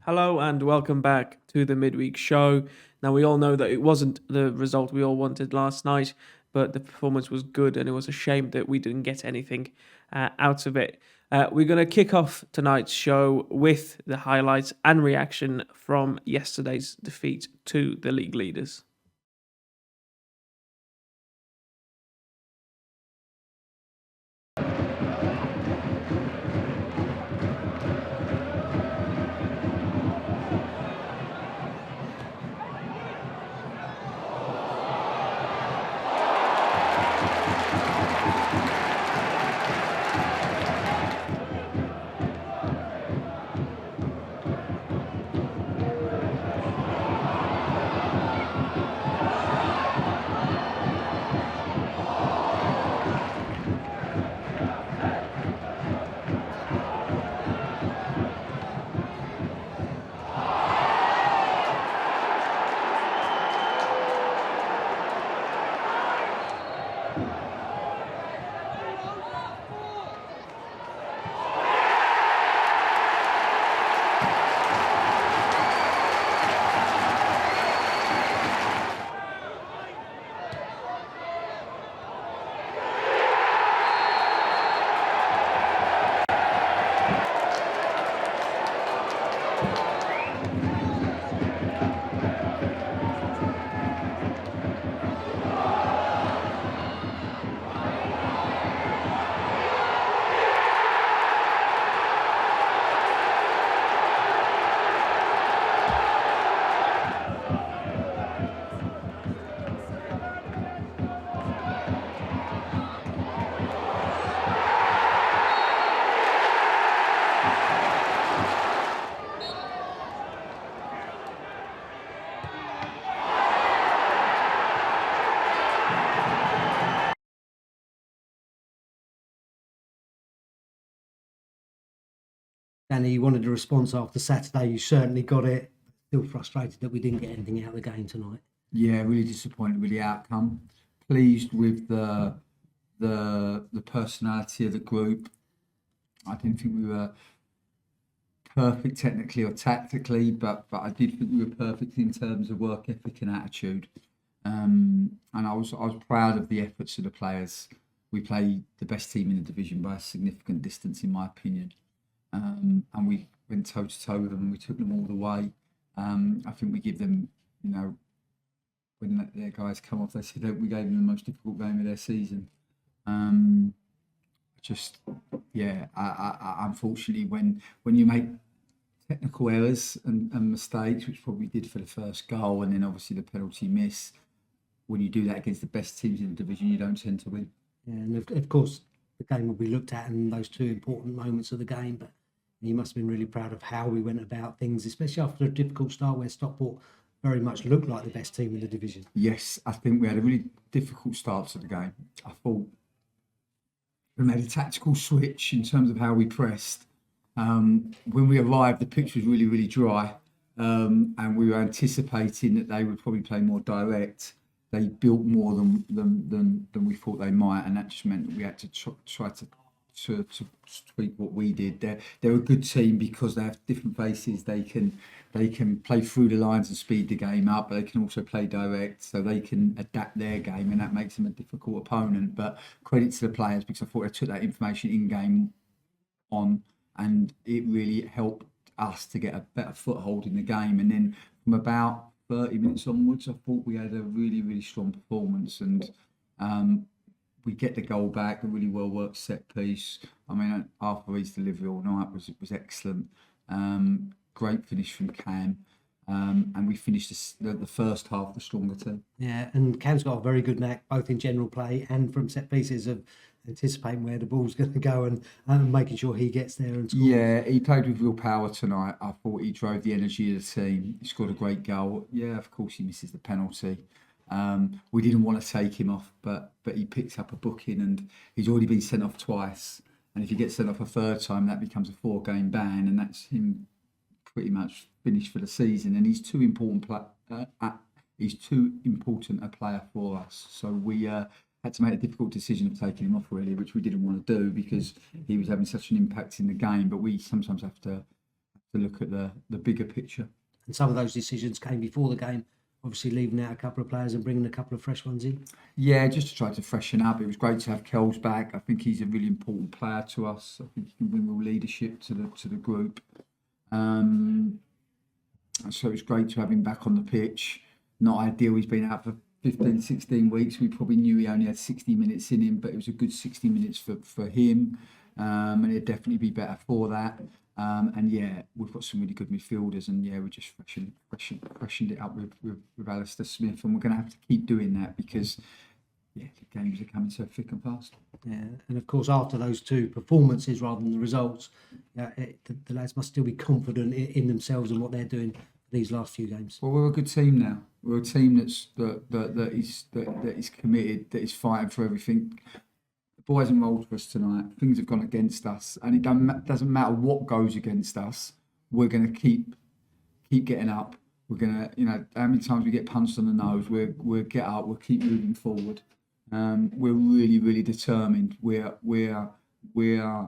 Hello and welcome back to the Midweek Show. Now, we all know that it wasn't the result we all wanted last night, but the performance was good and it was a shame that we didn't get anything out of it. We're going to kick off tonight's show with the highlights and reaction from yesterday's defeat to the league leaders. Danny, you wanted a response after Saturday. You certainly got it. Still frustrated that we didn't get anything out of the game tonight. Yeah, really disappointed with the outcome. Pleased with the personality of the group. I didn't think we were perfect technically or tactically, but I did think we were perfect in terms of work ethic and attitude. And I was proud of the efforts of the players. We played the best team in the division by a significant distance, in my opinion. And we went toe to toe with them and we took them all the way. I think we give them, when their guys come off, they said that we gave them the most difficult game of their season. Unfortunately, when you make technical errors and mistakes, which probably did for the first goal, and then obviously the penalty miss, when you do that against the best teams in the division, you don't tend to win. Yeah, and of course, the game will be looked at in those two important moments of the game, but you must have been really proud of how we went about things, especially after a difficult start where Stockport very much looked like the best team in the division. Yes, I think we had a really difficult start to the game. I thought we made a tactical switch in terms of how we pressed. When we arrived, the pitch was really, really dry, and we were anticipating that they would probably play more direct. They built more than we thought they might, and that just meant that we had to try to tweak what we did. They're a good team because they have different faces. They can play through the lines and speed the game up, but they can also play direct, so they can adapt their game, and that makes them a difficult opponent. But credit to the players, because I thought they took that information in game on, and it really helped us to get a better foothold in the game. And then from about 30 minutes onwards, I thought we had a really, really strong performance, and we get the goal back, a really well worked set piece. I mean, Arthur's delivery all night was excellent. Great finish from Cam, and we finished the first half the stronger team. Yeah, and Cam's got a very good knack, both in general play and from set pieces, of anticipating where the ball's going to go and making sure he gets there and scores. Yeah, he played with real power tonight. I thought he drove the energy of the team. He scored a great goal. Yeah, of course he misses the penalty. We didn't want to take him off, but he picked up a booking, and he's already been sent off twice. And if he gets sent off a third time, that becomes a 4-game ban, and that's him pretty much finished for the season. And he's too important. He's too important a player for us. So we had to make a difficult decision of taking him off, really, which we didn't want to do because he was having such an impact in the game. But we sometimes have to to look at the bigger picture. And some of those decisions came before the game, obviously leaving out a couple of players and bringing a couple of fresh ones in. Yeah, just to try to freshen up. It was great to have Kel's back. I think he's a really important player to us. I think he can bring real leadership to the group. So it was great to have him back on the pitch. Not ideal. He's been out for 15, 16 weeks. We probably knew he only had 60 minutes in him, but it was a good 60 minutes for him. And it'd definitely be better for that. And yeah, we've got some really good midfielders, and yeah, we just freshened it up with Alistair Smith, and we're going to have to keep doing that because yeah, the games are coming so thick and fast. Yeah, and of course, after those two performances rather than the results, the lads must still be confident in themselves and what they're doing for these last few games. Well, we're a good team now. We're a team that is committed, that is fighting for everything. The boys have rolled for us tonight. Things have gone against us, and it doesn't matter what goes against us. We're going to keep getting up. We're going to, how many times we get punched on the nose, we'll get up. We'll keep moving forward. We're really, really determined. We're a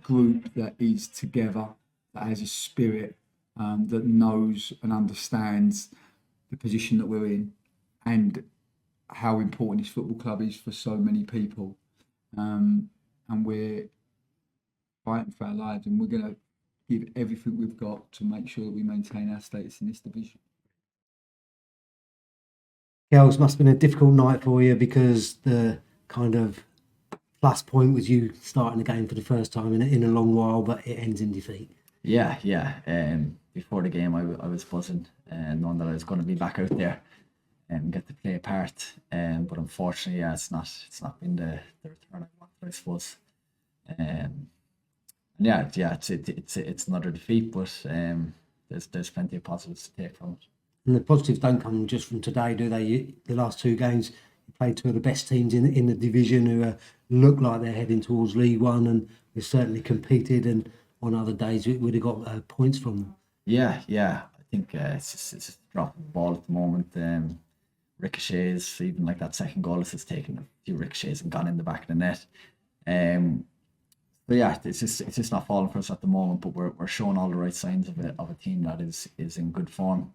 group that is together, that has a spirit, that knows and understands the position that we're in, and how important this football club is for so many people. And we're fighting for our lives, and we're going to give everything we've got to make sure that we maintain our status in this division. Girls, must have been a difficult night for you because the kind of plus point was you starting the game for the first time in a long while, but it ends in defeat. Yeah. Before the game, I was buzzing, knowing that I was going to be back out there and get to play a part. But unfortunately, it's not been the return I wanted, I suppose. It's another defeat, but there's plenty of positives to take from it. And the positives don't come just from today, do they? The last two games, you played two of the best teams in the division who look like they're heading towards League One, and we've certainly competed. And on other days, we would have got points from them. Yeah. I think it's just a drop of the ball at the moment. Ricochets, even like that second goal, it's just taken a few ricochets and gone in the back of the net. But yeah, it's just not falling for us at the moment. But we're showing all the right signs of a team that is in good form.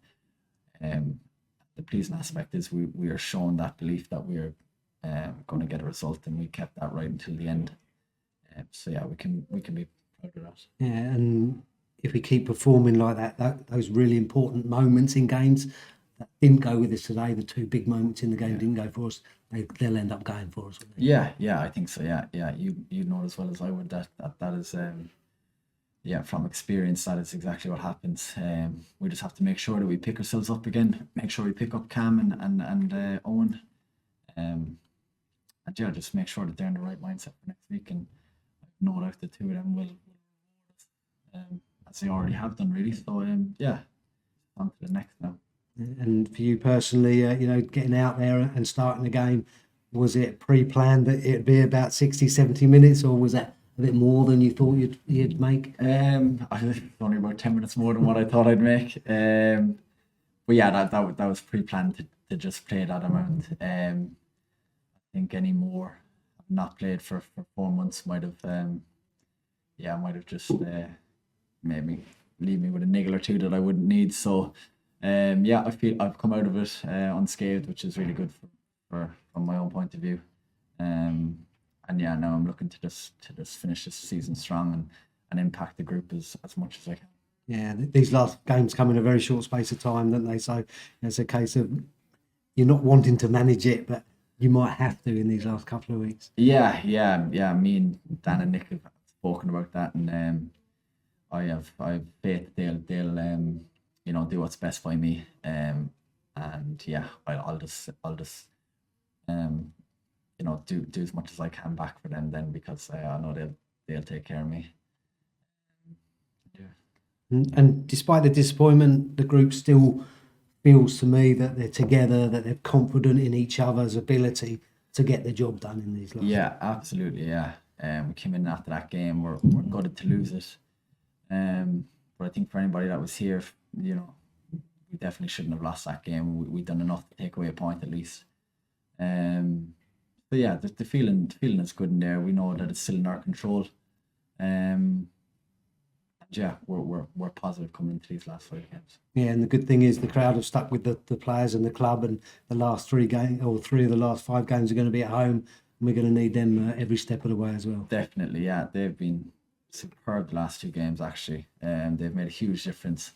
The pleasing aspect is we are showing that belief that we're going to get a result, and we kept that right until the end. So yeah, we can be proud of that. Yeah, and if we keep performing like that, those really important moments in games that didn't go with us today, the two big moments in the game didn't go for us, they'll end up going for us. Yeah, I think so. Yeah. You know as well as I would that is from experience, that is exactly what happens. We just have to make sure that we pick ourselves up again, make sure we pick up Cam and Owen, and just make sure that they're in the right mindset for next week. And I've no doubt the two of them will as they already have done, really. So on to the next now. And for you personally, getting out there and starting the game, was it pre-planned that it'd be about 60, 70 minutes, or was that a bit more than you thought you'd make? I think it's only about 10 minutes more than what I thought I'd make. But yeah, that was pre-planned to just play that amount. I think any more I've not played for 4 months might have just maybe leave me with a niggle or two that I wouldn't need. So I feel I've come out of it unscathed, which is really good from my own point of view. Now I'm looking to just finish this season strong and impact the group as much as I can. Yeah, these last games come in a very short space of time, don't they? So it's a case of you're not wanting to manage it, but you might have to in these last couple of weeks. Yeah. Me and Dan and Nick have spoken about that, and I have faith they'll do what's best by me. I'll just do as much as I can back for them then, because I know they'll take care of me. And despite the disappointment, the group still feels to me that they're together, that they're confident in each other's ability to get the job done in these last. Yeah, absolutely. Yeah, we came in after that game. We're gutted to lose it. But I think for anybody that was here, we definitely shouldn't have lost that game. We've done enough to take away a point at least. But yeah, the feeling is good in there. We know that it's still in our control. Yeah, we're positive coming into these last 5 games. Yeah, and the good thing is the crowd have stuck with the players and the club, and the last 3 games, or 3 of the last 5 games, are going to be at home, and we're going to need them every step of the way as well. Definitely, yeah. They've been superb the last 2 games, actually. They've made a huge difference,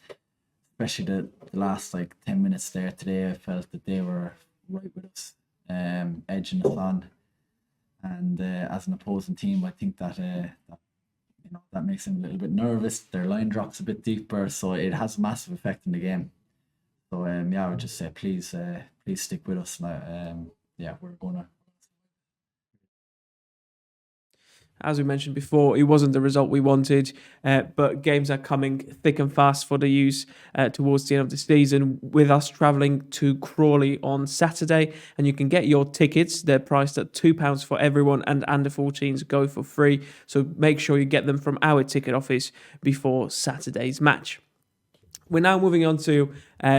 especially the last 10 minutes there today. I felt that they were right with us, edging us on. And as an opposing team, I think that that makes them a little bit nervous. Their line drops a bit deeper, so it has a massive effect in the game. So I would just say please stick with us. We're gonna. As we mentioned before, it wasn't the result we wanted, but games are coming thick and fast for the U's towards the end of the season, with us travelling to Crawley on Saturday. And you can get your tickets. They're priced at £2 for everyone, and under 14s go for free. So make sure you get them from our ticket office before Saturday's match. We're now moving on to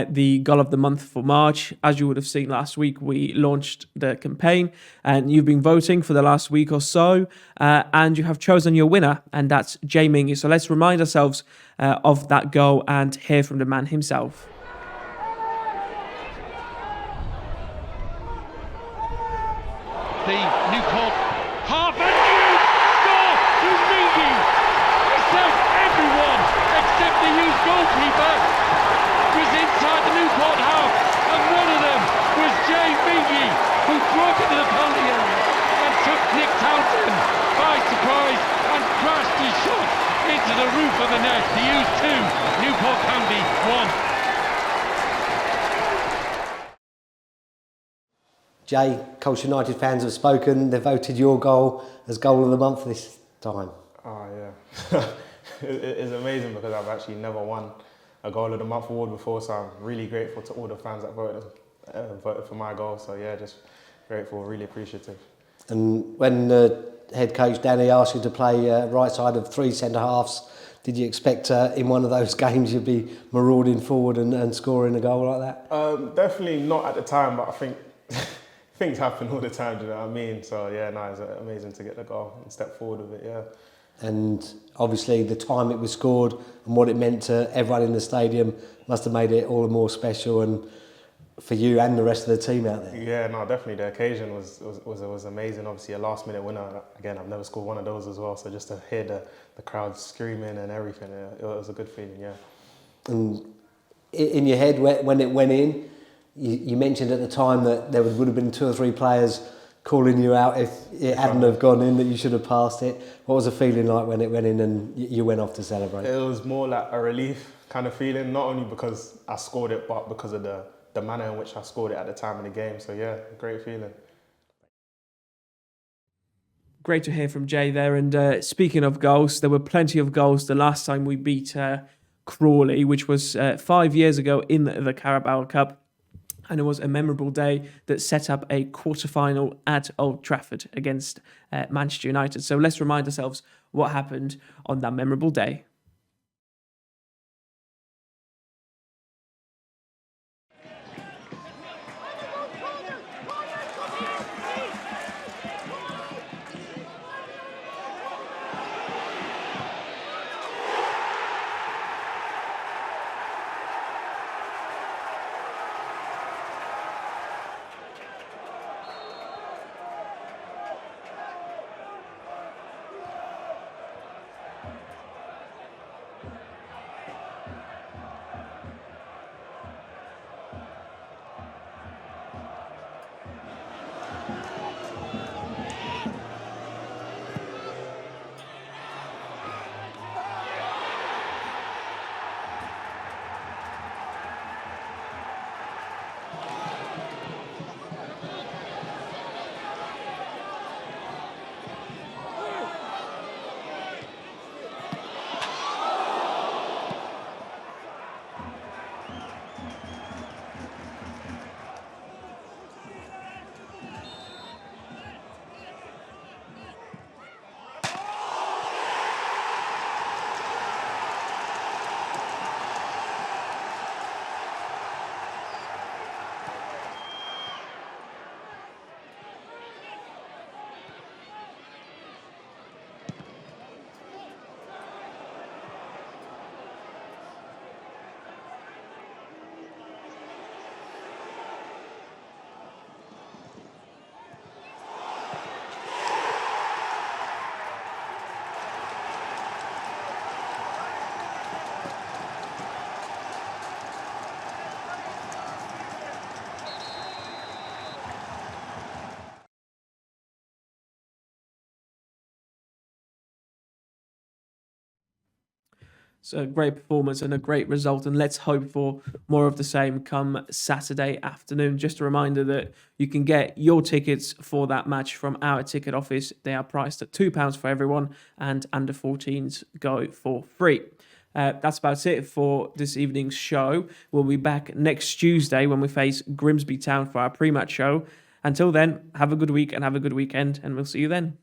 the Goal of the Month for March. As you would have seen last week, we launched the campaign, and you've been voting for the last week or so, and you have chosen your winner, and that's Jay Mingy. So let's remind ourselves of that goal and hear from the man himself. The Newport half and huge score to Mingy. He said everyone except the youth goalkeeper was inside the Newport half, and one of them was Jay Mingy, who broke into the penalty area and took Nick Townsend by surprise and crashed his shot into the roof of the net. The U's 2, Newport County 1. Jay, Colchester United fans have spoken. They voted your goal as Goal of the Month this time. Oh yeah, it's amazing because I've actually never won a Goal of the Month award before, so I'm really grateful to all the fans that voted for my goal. So yeah, just grateful, really appreciative. And when head coach Danny asked you to play right side of 3 centre halves, did you expect in one of those games you'd be marauding forward and scoring a goal like that? Definitely not at the time, but I think things happen all the time, do you know what I mean? So yeah, it's amazing to get the goal and step forward with it, yeah. And obviously the time it was scored and what it meant to everyone in the stadium must have made it all the more special, and for you and the rest of the team out there. Yeah, definitely the occasion was amazing. Obviously a last minute winner. Again, I've never scored one of those as well, so just to hear the crowd screaming and everything, it was a good feeling, yeah. And in your head when it went in, you mentioned at the time that there would have been 2 or 3 players calling you out if it hadn't have gone in, that you should have passed it. What was the feeling like when it went in and you went off to celebrate? It was more like a relief kind of feeling, not only because I scored it, but because of the manner in which I scored it at the time of the game. So yeah, great feeling. Great to hear from Jay there. And speaking of goals, there were plenty of goals the last time we beat Crawley, which was 5 years ago in the Carabao Cup. And it was a memorable day that set up a quarter-final at Old Trafford against Manchester United. So let's remind ourselves what happened on that memorable day. It's a great performance and a great result, and let's hope for more of the same come Saturday afternoon. Just a reminder that you can get your tickets for that match from our ticket office. They are priced at £2 for everyone, and under 14s go for free. That's about it for this evening's show. We'll be back next Tuesday when we face Grimsby Town for our pre-match show. Until then, have a good week and have a good weekend, and we'll see you then.